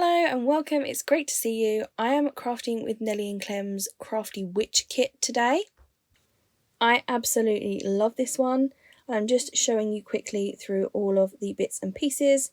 Hello and welcome, it's great to see you. I am crafting with Nelly and Clem's Crafty Witch kit today. I absolutely love this one. I'm just showing you quickly through all of the bits and pieces.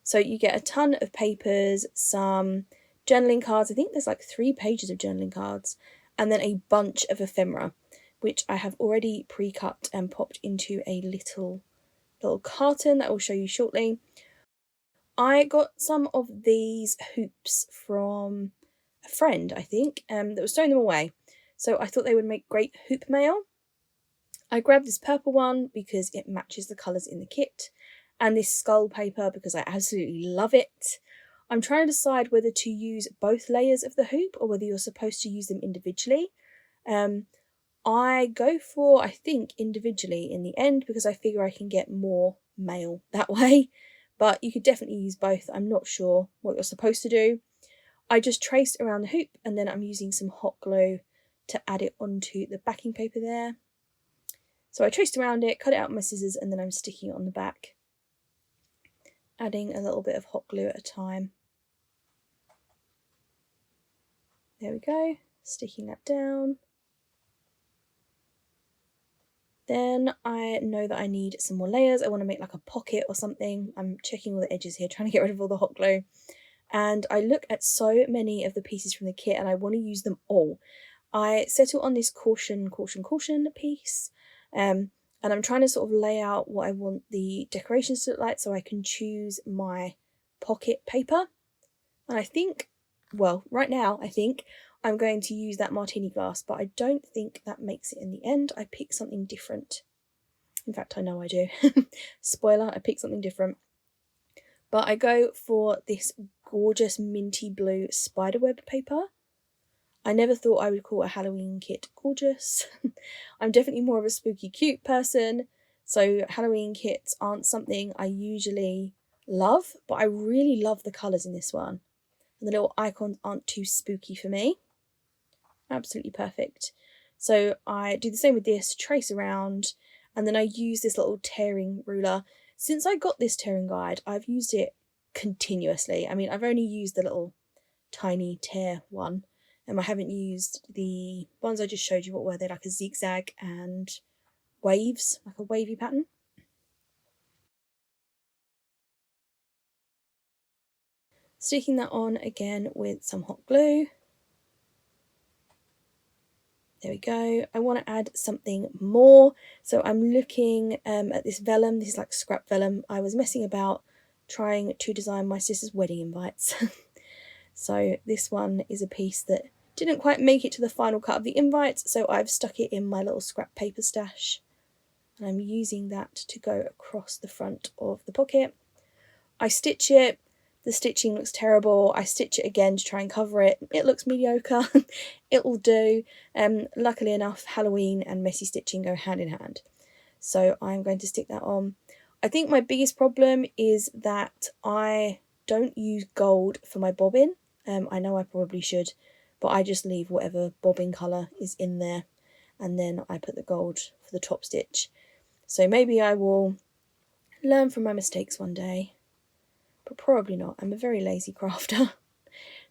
So you get a ton of papers, some journaling cards, I think there's like 3 pages of journaling cards, and then a bunch of ephemera, which I have already pre-cut and popped into a little carton that I will show you shortly. I got some of these hoops from a friend, I think, that was throwing them away. So I thought they would make great hoop mail. I grabbed this purple one because it matches the colours in the kit, and this skull paper because I absolutely love it. I'm trying to decide whether to use both layers of the hoop or whether you're supposed to use them individually. I go for, I think, individually in the end because I figure I can get more mail that way. But you could definitely use both. I'm not sure what you're supposed to do. I just traced around the hoop and then I'm using some hot glue to add it onto the backing paper there. So I traced around it, cut it out with my scissors, and then I'm sticking it on the back, adding a little bit of hot glue at a time. There we go, sticking that down. Then I know that I need some more layers. I want to make like a pocket or something. I'm checking all the edges here, trying to get rid of all the hot glue. And I look at so many of the pieces from the kit and I want to use them all. I settle on this caution piece. And I'm trying to sort of lay out what I want the decorations to look like so I can choose my pocket paper. And I think, well, right now I think I'm going to use that martini glass, but I don't think that makes it in the end. I picked something different. In fact, I know I do. Spoiler, I picked something different. But I go for this gorgeous minty blue spiderweb paper. I never thought I would call a Halloween kit gorgeous. I'm definitely more of a spooky cute person, so Halloween kits aren't something I usually love, but I really love the colours in this one. And the little icons aren't too spooky for me. Absolutely perfect. So I do the same with this, trace around, and then I use this little tearing ruler. Since I got this tearing guide, I've used it continuously. I mean, I've only used the little tiny tear one, and I haven't used the ones I just showed you. What were they? Like a zigzag and waves, like a wavy pattern. Sticking that on again with some hot glue. There we go. I want to add something more. So I'm looking at this vellum. This is like scrap vellum. I was messing about trying to design my sister's wedding invites. So this one is a piece that didn't quite make it to the final cut of the invites, so I've stuck it in my little scrap paper stash. And I'm using that to go across the front of the pocket. I stitch it. The stitching looks terrible. I stitch it again to try and cover it. It looks mediocre. It'll do. Luckily enough, Halloween and messy stitching go hand in hand. So I'm going to stick that on. I think my biggest problem is that I don't use gold for my bobbin. I know I probably should, but I just leave whatever bobbin colour is in there, and then I put the gold for the top stitch. So maybe I will learn from my mistakes one day, but probably not. I'm a very lazy crafter.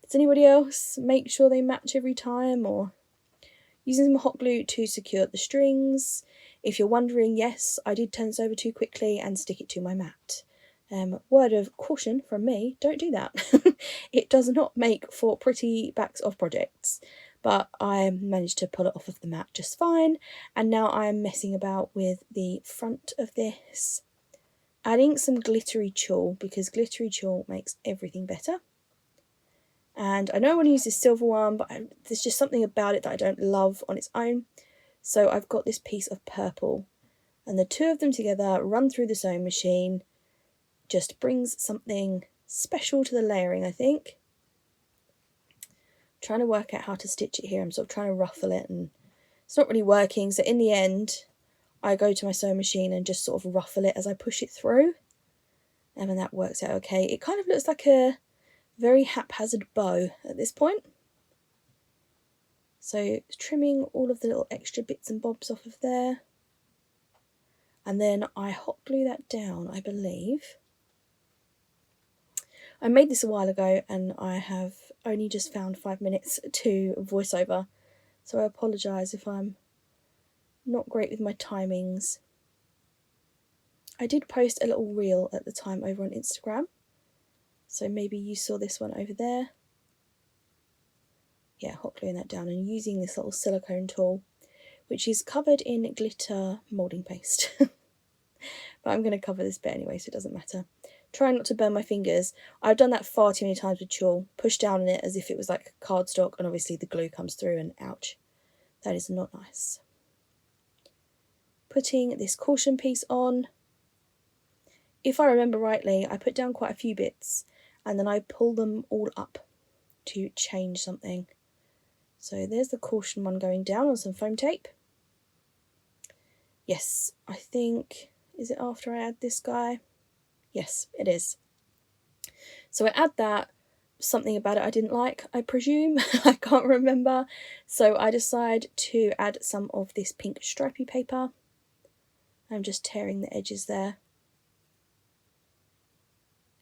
Does anybody else make sure they match every time, or using some hot glue to secure the strings? If you're wondering, yes, I did turn this over too quickly and stick it to my mat. Word of caution from me, don't do that. It does not make for pretty backs of projects, but I managed to pull it off of the mat just fine, and now I am messing about with the front of this, adding some glittery tulle because glittery tulle makes everything better. And I know I want to use this silver one, but there's just something about it that I don't love on its own. So I've got this piece of purple, and the two of them together run through the sewing machine just brings something special to the layering, I think. Trying to work out how to stitch it here. I'm sort of trying to ruffle it and it's not really working. So in the end, I go to my sewing machine and just sort of ruffle it as I push it through. And then that works out okay. It kind of looks like a very haphazard bow at this point. So trimming all of the little extra bits and bobs off of there. And then I hot glue that down, I believe. I made this a while ago and I have only just found 5 minutes to voice over, so I apologise if I'm not great with my timings. I did post a little reel at the time over on Instagram, so maybe you saw this one over there. Yeah, hot gluing that down and using this little silicone tool, which is covered in glitter moulding paste. But I'm going to cover this bit anyway, so it doesn't matter. Trying not to burn my fingers. I've done that far too many times with tulle. Push down on it as if it was like cardstock, and obviously the glue comes through and ouch. That is not nice. Putting this caution piece on. If I remember rightly, I put down quite a few bits and then I pull them all up to change something. So there's the caution one going down on some foam tape. Yes, I think, is it after I add this guy? Yes, it is. So I add that, something about it I didn't like, I presume. I can't remember. So I decide to add some of this pink stripy paper. I'm just tearing the edges there.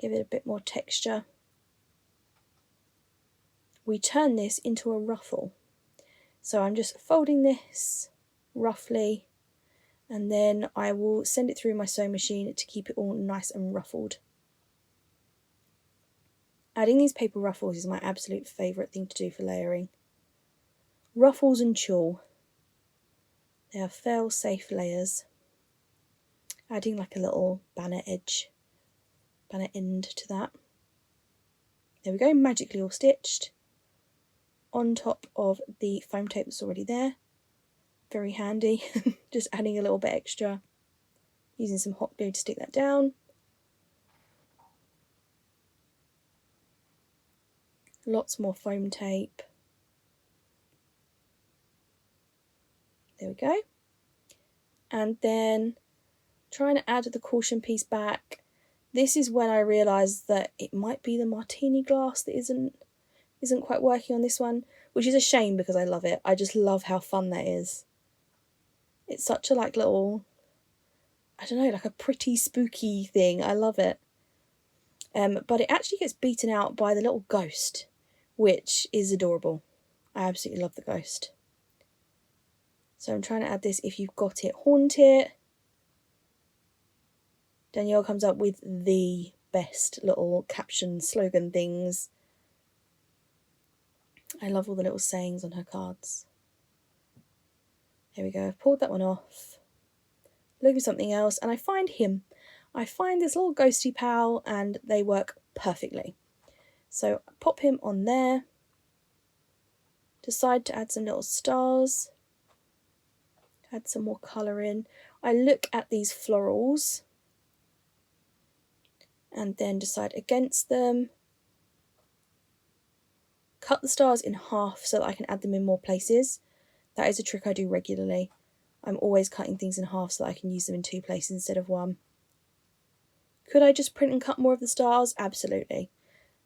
Give it a bit more texture. We turn this into a ruffle. So I'm just folding this roughly, and then I will send it through my sewing machine to keep it all nice and ruffled. Adding these paper ruffles is my absolute favourite thing to do for layering. Ruffles and tulle. They are fail-safe layers. Adding like a little banner end to that. There we go, magically all stitched. On top of the foam tape that's already there. Very handy. Just adding a little bit extra. Using some hot glue to stick that down. Lots more foam tape. There we go. And then trying to add the caution piece back. This is when I realised that it might be the martini glass that isn't quite working on this one, which is a shame because I love it. I just love how fun that is. It's such a like little, I don't know, like a pretty spooky thing. I love it. But it actually gets beaten out by the little ghost, which is adorable. I absolutely love the ghost. So I'm trying to add this, if you've got it, haunt it. Danielle comes up with the best little caption slogan things. I love all the little sayings on her cards. There we go, I've pulled that one off. Look at something else, and I find him. I find this little ghosty pal, and they work perfectly. So I pop him on there. Decide to add some little stars. Add some more colour in. I look at these florals and then decide against them. Cut the stars in half so that I can add them in more places. That is a trick I do regularly. I'm always cutting things in half so that I can use them in 2 places instead of 1. Could I just print and cut more of the stars? Absolutely.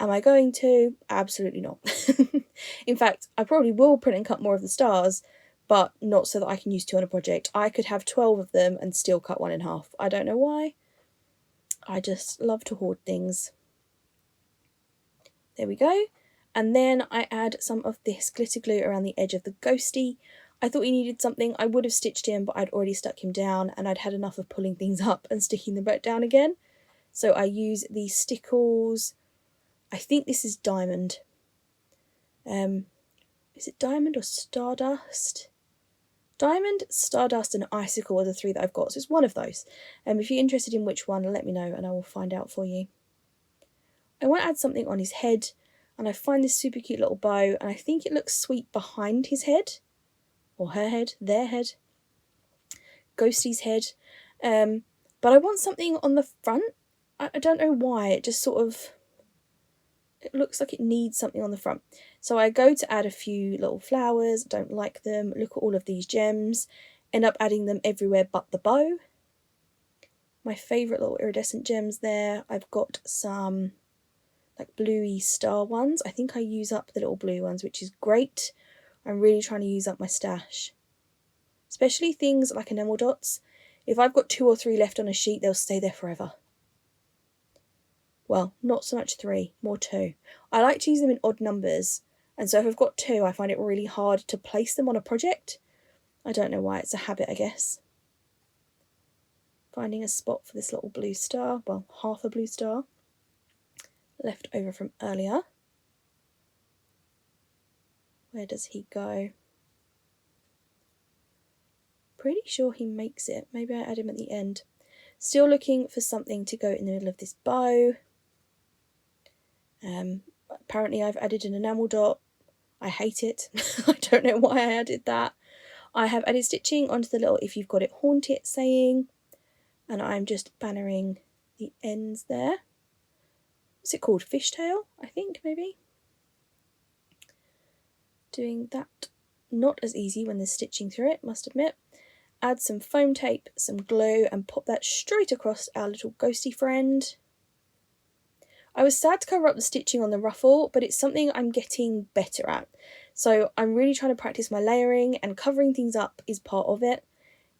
Am I going to? Absolutely not. In fact, I probably will print and cut more of the stars, but not so that I can use 2 on a project. I could have 12 of them and still cut 1 in half. I don't know why. I just love to hoard things. There we go. And then I add some of this glitter glue around the edge of the ghosty. I thought he needed something. I would have stitched him, but I'd already stuck him down and I'd had enough of pulling things up and sticking them back down again. So I use these stickles. I think this is diamond. Is it diamond or stardust? Diamond, stardust and icicle are the 3 that I've got, so it's one of those. If you're interested in which one, let me know and I will find out for you. I want to add something on his head, and I find this super cute little bow, and I think it looks sweet behind his head, or her head, their head, Ghosty's head. But I want something on the front. I don't know why, it just sort of, it looks like it needs something on the front. So I go to add a few little flowers, don't like them, look at all of these gems, end up adding them everywhere but the bow. My favourite little iridescent gems there. I've got some like bluey star ones. I think I use up the little blue ones, which is great. I'm really trying to use up my stash. Especially things like enamel dots. If I've got 2 or 3 left on a sheet, they'll stay there forever. Well, not so much 3, more 2. I like to use them in odd numbers, and so if I've got 2, I find it really hard to place them on a project. I don't know why, it's a habit, I guess. Finding a spot for this little blue star, well, half a blue star, left over from earlier. Where does he go? Pretty sure he makes it. Maybe I add him at the end. Still looking for something to go in the middle of this bow. Apparently I've added an enamel dot. I hate it. I don't know why I added that. I have added stitching onto the little "if you've got it, haunt it" saying, and I'm just bannering the ends there. What's it called? Fishtail, I think, maybe? Doing that not as easy when there's stitching through it, must admit. Add some foam tape, some glue, and pop that straight across our little ghosty friend. I was sad to cover up the stitching on the ruffle, but it's something I'm getting better at. So I'm really trying to practice my layering, and covering things up is part of it.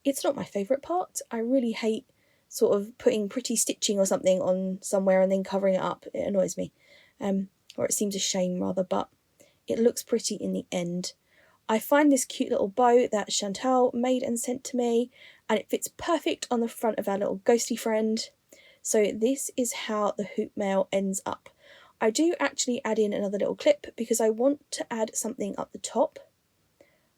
It's not my favourite part. I really hate sort of putting pretty stitching or something on somewhere and then covering it up. It annoys me. Or it seems a shame rather, but it looks pretty in the end. I find this cute little bow that Chantal made and sent to me, and it fits perfect on the front of our little ghosty friend. So this is how the hoop mail ends up. I do actually add in another little clip because I want to add something up the top.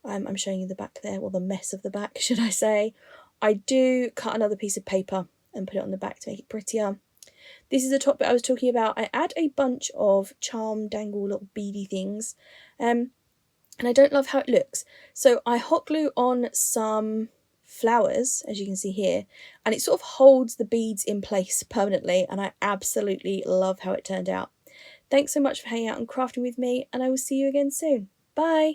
I'm showing you the back there, or the mess of the back, should I say. I do cut another piece of paper and put it on the back to make it prettier. This is the top bit I was talking about. I add a bunch of charm dangle little beady things, and I don't love how it looks. So I hot glue on some flowers, as you can see here, and it sort of holds the beads in place permanently, and I absolutely love how it turned out. Thanks so much for hanging out and crafting with me, and I will see you again soon. Bye!